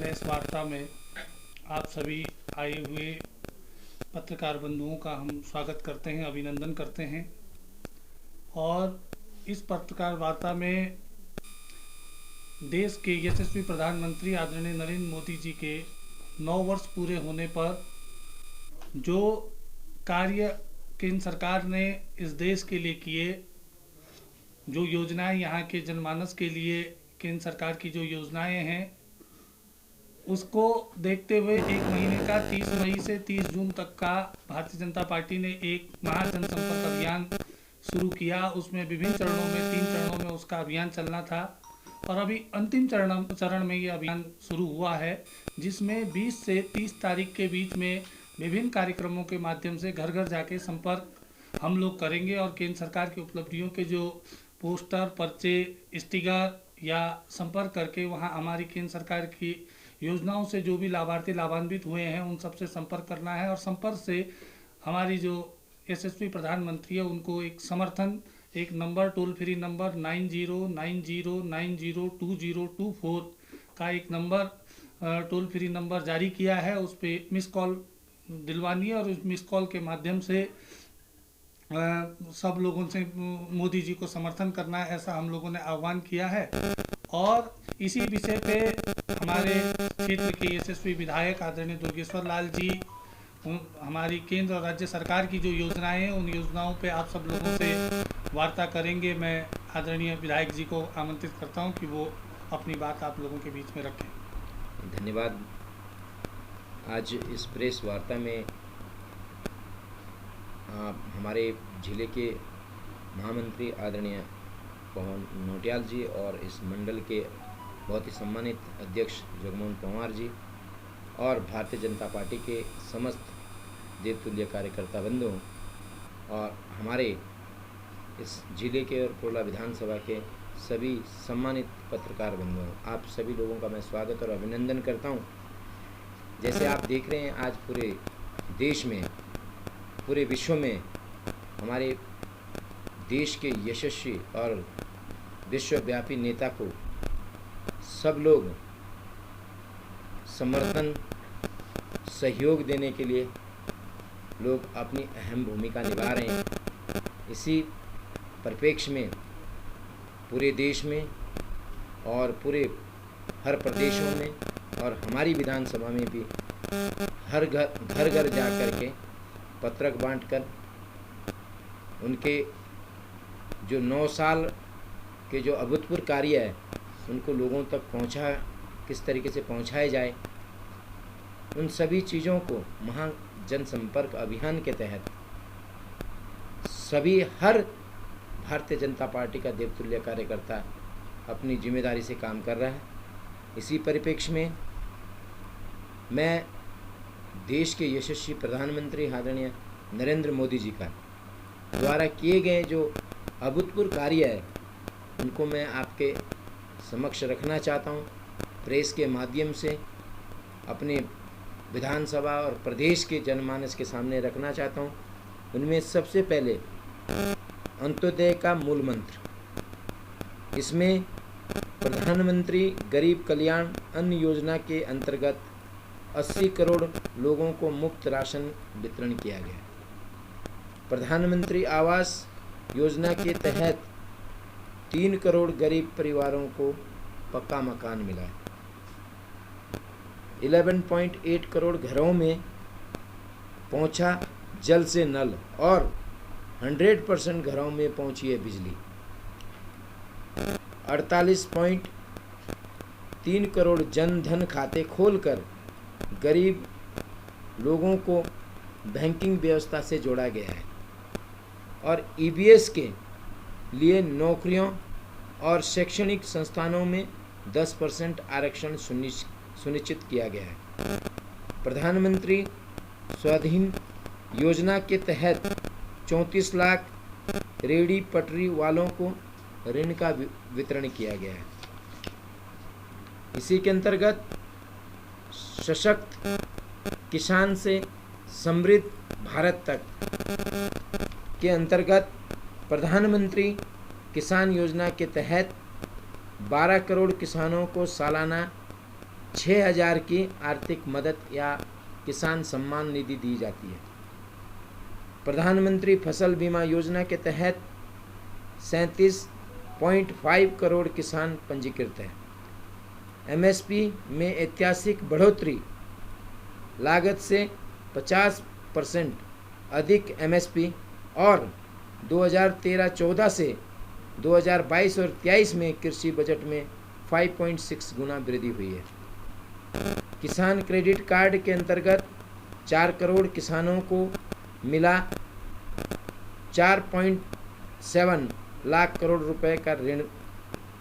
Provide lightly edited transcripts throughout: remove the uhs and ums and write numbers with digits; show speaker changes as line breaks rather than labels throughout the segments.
Press वार्ता में आप सभी आए हुए पत्रकार बंधुओं का हम स्वागत करते हैं, अभिनंदन करते हैं। और इस पत्रकार वार्ता में देश के यशस्वी प्रधानमंत्री आदरणीय नरेंद्र मोदी जी के 9 वर्ष पूरे होने पर जो कार्य केंद्र सरकार ने इस देश के लिए किए, जो योजनाएं यहाँ के जनमानस के लिए केंद्र सरकार की जो योजनाएं हैं, उसको देखते हुए एक महीने का 30 मई से 30 जून तक का भारतीय जनता पार्टी ने एक महा जनसंपर्क अभियान शुरू किया। उसमें विभिन्न चरणों में 3 चरणों में उसका अभियान चलना था और अभी अंतिम चरण में ये अभियान शुरू हुआ है, जिसमें 20 से 30 तारीख के बीच में विभिन्न कार्यक्रमों के माध्यम से घर घर जाके संपर्क हम लोग करेंगे और केंद्र सरकार की उपलब्धियों के जो पोस्टर, पर्चे, स्टिकर या संपर्क करके वहाँ हमारी केंद्र सरकार की योजनाओं से जो भी लाभार्थी लाभान्वित हुए हैं उन सबसे संपर्क करना है। और संपर्क से हमारी जो यशस्वी प्रधानमंत्री है उनको एक समर्थन, एक नंबर, टोल फ्री नंबर 9090902024 का एक नंबर, टोल फ्री नंबर जारी किया है। उस पर मिस कॉल दिलवानी है और उस मिस कॉल के माध्यम से सब लोगों से मोदी जी को समर्थन करना है, ऐसा हम लोगों ने आह्वान किया है। और इसी विषय पे हमारे क्षेत्र के यशस्वी विधायक आदरणीय दुर्गेश्वर लाल जी हमारी केंद्र और राज्य सरकार की जो योजनाएं हैं उन योजनाओं पे आप सब लोगों से वार्ता करेंगे। मैं आदरणीय विधायक जी को आमंत्रित करता हूं कि वो अपनी बात आप लोगों के बीच में रखें।
धन्यवाद। आज इस प्रेस वार्ता में हमारे जिले के महामंत्री आदरणीय पवन नौटियाल जी और इस मंडल के बहुत ही सम्मानित अध्यक्ष जगमोहन पंवार जी और भारतीय जनता पार्टी के समस्त देवतुल्य कार्यकर्ता बंधुओं और हमारे इस जिले के और कोरला विधानसभा के सभी सम्मानित पत्रकार बंधुओं, आप सभी लोगों का मैं स्वागत और अभिनंदन करता हूं। जैसे आप देख रहे हैं, आज पूरे देश में, पूरे विश्व में हमारे देश के यशस्वी और विश्वव्यापी नेता को सब लोग समर्थन, सहयोग देने के लिए लोग अपनी अहम भूमिका निभा रहे हैं। इसी परिप्रेक्ष्य में पूरे देश में और पूरे हर प्रदेशों में और हमारी विधानसभा में भी हर घर जा कर के पत्रक बांटकर उनके जो 9 साल के जो अभूतपूर्व कार्य है उनको लोगों तक किस तरीके से पहुंचाया जाए, उन सभी चीज़ों को महा जनसंपर्क अभियान के तहत सभी हर भारतीय जनता पार्टी का देवतुल्य कार्यकर्ता अपनी जिम्मेदारी से काम कर रहा है। इसी परिप्रेक्ष्य में मैं देश के यशस्वी प्रधानमंत्री आदरणीय नरेंद्र मोदी जी का द्वारा किए गए जो अभूतपूर्व कार्य है उनको मैं आपके समक्ष रखना चाहता हूं, प्रेस के माध्यम से अपने विधानसभा और प्रदेश के जनमानस के सामने रखना चाहता हूं। उनमें सबसे पहले अंत्योदय का मूल मंत्र, इसमें प्रधानमंत्री गरीब कल्याण अन्न योजना के अंतर्गत 80 करोड़ लोगों को मुफ्त राशन वितरण किया गया। प्रधानमंत्री आवास योजना के तहत 3 करोड़ गरीब परिवारों को पक्का मकान मिला है। 11.8 करोड़ घरों में पहुंचा जल से नल और 100% घरों में पहुंची है बिजली। 48.3 करोड़ जन धन खाते खोलकर गरीब लोगों को बैंकिंग व्यवस्था से जोड़ा गया है और ईबीएस के लिए नौकरियों और शैक्षणिक संस्थानों में 10% आरक्षण सुनिश्चित किया गया है। प्रधानमंत्री स्वाधीन योजना के तहत 34 लाख रेहड़ी पटरी वालों को ऋण का वितरण किया गया है। इसी के अंतर्गत सशक्त किसान से समृद्ध भारत तक के अंतर्गत प्रधानमंत्री किसान योजना के तहत 12 करोड़ किसानों को सालाना 6,000 की आर्थिक मदद या किसान सम्मान निधि दी जाती है। प्रधानमंत्री फसल बीमा योजना के तहत 37.5 करोड़ किसान पंजीकृत हैं। एमएसपी में ऐतिहासिक बढ़ोतरी, लागत से 50% अधिक एमएसपी और 2013-14 से 2022 और 23 में कृषि बजट में 5.6 गुना वृद्धि हुई है। किसान क्रेडिट कार्ड के अंतर्गत 4 करोड़ किसानों को मिला 4.7 लाख करोड़ रुपए का ऋण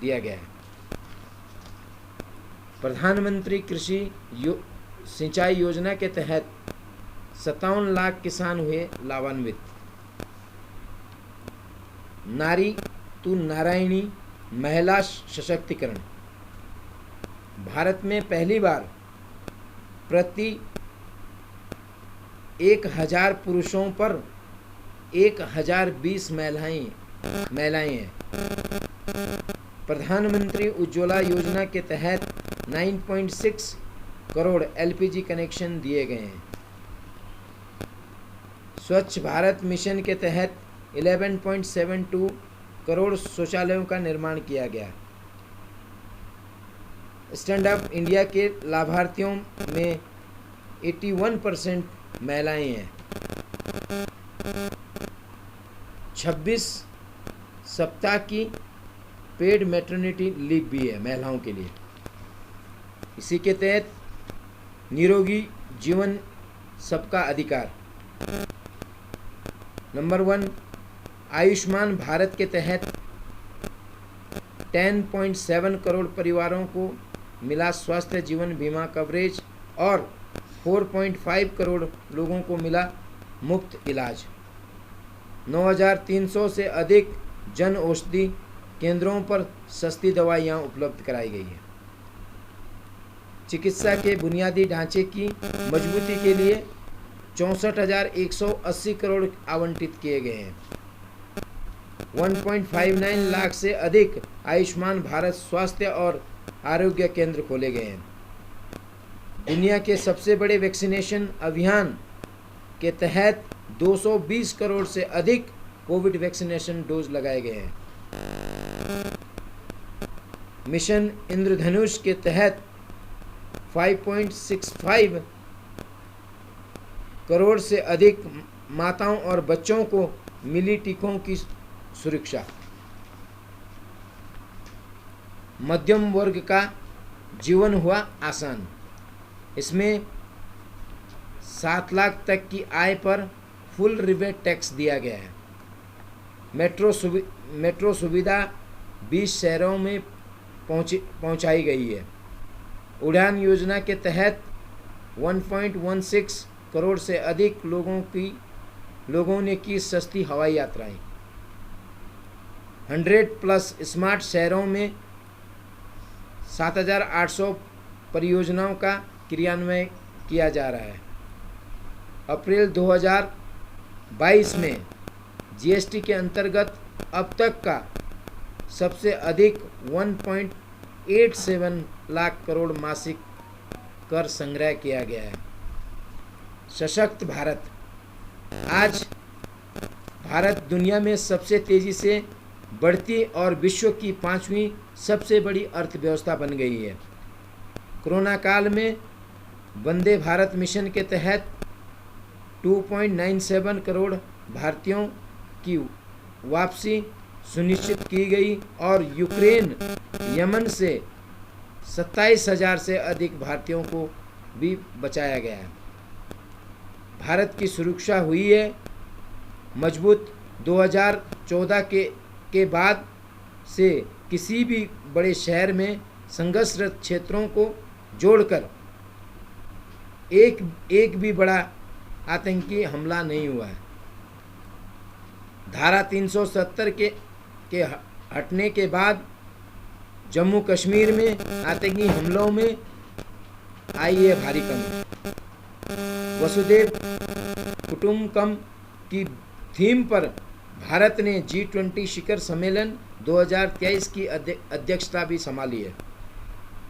दिया गया है। प्रधानमंत्री कृषि सिंचाई योजना के तहत 57 लाख किसान हुए लाभान्वित। नारी तू नारायणी महिला सशक्तिकरण। भारत में पहली बार प्रति 1000 पुरुषों पर 1020 महिलाएं हैं। प्रधानमंत्री उज्ज्वला योजना के तहत 9.6 करोड़ एलपीजी कनेक्शन दिए गए हैं। स्वच्छ भारत मिशन के तहत 11.72 करोड़ शौचालयों का निर्माण किया गया। स्टैंड अप इंडिया के लाभार्थियों में 81% महिलाएं हैं। 26 सप्ताह की पेड मैटरनिटी लीव भी है महिलाओं के लिए। इसी के तहत निरोगी जीवन सबका अधिकार। नंबर 1, आयुष्मान भारत के तहत 10.7 करोड़ परिवारों को मिला स्वास्थ्य जीवन बीमा कवरेज और 4.5 करोड़ लोगों को मिला मुफ्त इलाज। 9,300 से अधिक जन औषधि केंद्रों पर सस्ती दवाइयाँ उपलब्ध कराई गई है। चिकित्सा के बुनियादी ढांचे की मजबूती के लिए 64,180 करोड़ आवंटित किए गए हैं। 1.59 लाख से अधिक आयुष्मान भारत स्वास्थ्य और आरोग्य केंद्र खोले गए हैं। दुनिया के सबसे बड़े वैक्सीनेशन अभियान के तहत 220 करोड़ से अधिक कोविड वैक्सीनेशन डोज लगाए गए हैं। मिशन इंद्रधनुष के तहत 5.65 करोड़ से अधिक माताओं और बच्चों को मिली टीकों की सुरक्षा। मध्यम वर्ग का जीवन हुआ आसान। इसमें 7 लाख तक की आय पर फुल रिबेट टैक्स दिया गया है। मेट्रो सुविधा 20 शहरों में पहुंचाई गई है। उड़ान योजना के तहत 1.16 करोड़ से अधिक लोगों ने की सस्ती हवाई यात्राएं। 100+ स्मार्ट शहरों में 7,800 परियोजनाओं का क्रियान्वयन किया जा रहा है। अप्रैल 2022 में जीएसटी के अंतर्गत अब तक का सबसे अधिक 1.87 लाख करोड़ मासिक कर संग्रह किया गया है। सशक्त भारत। आज भारत दुनिया में सबसे तेजी से बढ़ती और विश्व की 5वीं सबसे बड़ी अर्थव्यवस्था बन गई है। कोरोना काल में वंदे भारत मिशन के तहत 2.97 करोड़ भारतीयों की वापसी सुनिश्चित की गई और यूक्रेन, यमन से 27,000 से अधिक भारतीयों को भी बचाया गया है। भारत की सुरक्षा हुई है मजबूत। 2014 के बाद से किसी भी बड़े शहर में संघर्षरत क्षेत्रों को जोड़कर एक भी बड़ा आतंकी हमला नहीं हुआ है। धारा 370 के हटने के बाद जम्मू कश्मीर में आतंकी हमलों में आई है भारी कमी। वसुधैव कुटुंबकम की थीम पर भारत ने G20 शिखर सम्मेलन 2023 की अध्यक्षता भी संभाली है।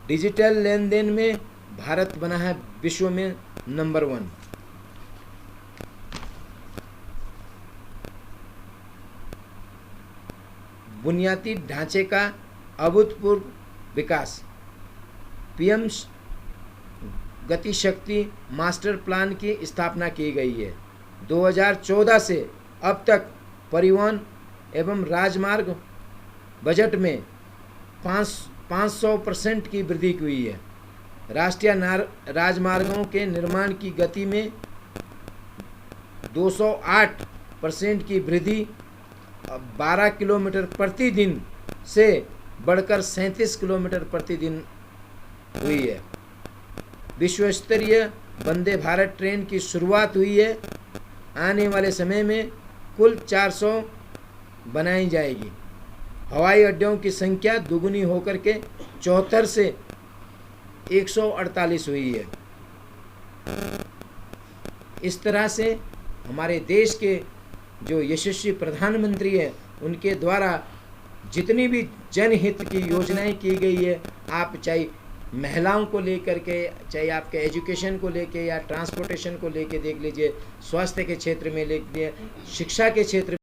डिजिटल लेन देन में भारत बना है विश्व में नंबर 1। बुनियादी ढांचे का अभूतपूर्व विकास, पीएम गति शक्ति मास्टर प्लान की स्थापना की गई है। 2014 से अब तक परिवहन एवं राजमार्ग बजट में 500% की वृद्धि हुई है। राष्ट्रीय राजमार्गों के निर्माण की गति में 208% की वृद्धि 12 किलोमीटर प्रतिदिन से बढ़कर 37 किलोमीटर प्रतिदिन हुई है। विश्व स्तरीय वंदे भारत ट्रेन की शुरुआत हुई है। आने वाले समय में कुल 400 बनाई जाएगी। हवाई अड्डों की संख्या दुगुनी होकर के 74 से 148 हुई है। इस तरह से हमारे देश के जो यशस्वी प्रधानमंत्री हैं उनके द्वारा जितनी भी जनहित की योजनाएं की गई है, आप चाहे महिलाओं को लेकर के, चाहे आपके एजुकेशन को लेके या ट्रांसपोर्टेशन को लेके देख लीजिए, स्वास्थ्य के क्षेत्र में देख लीजिए, शिक्षा के क्षेत्र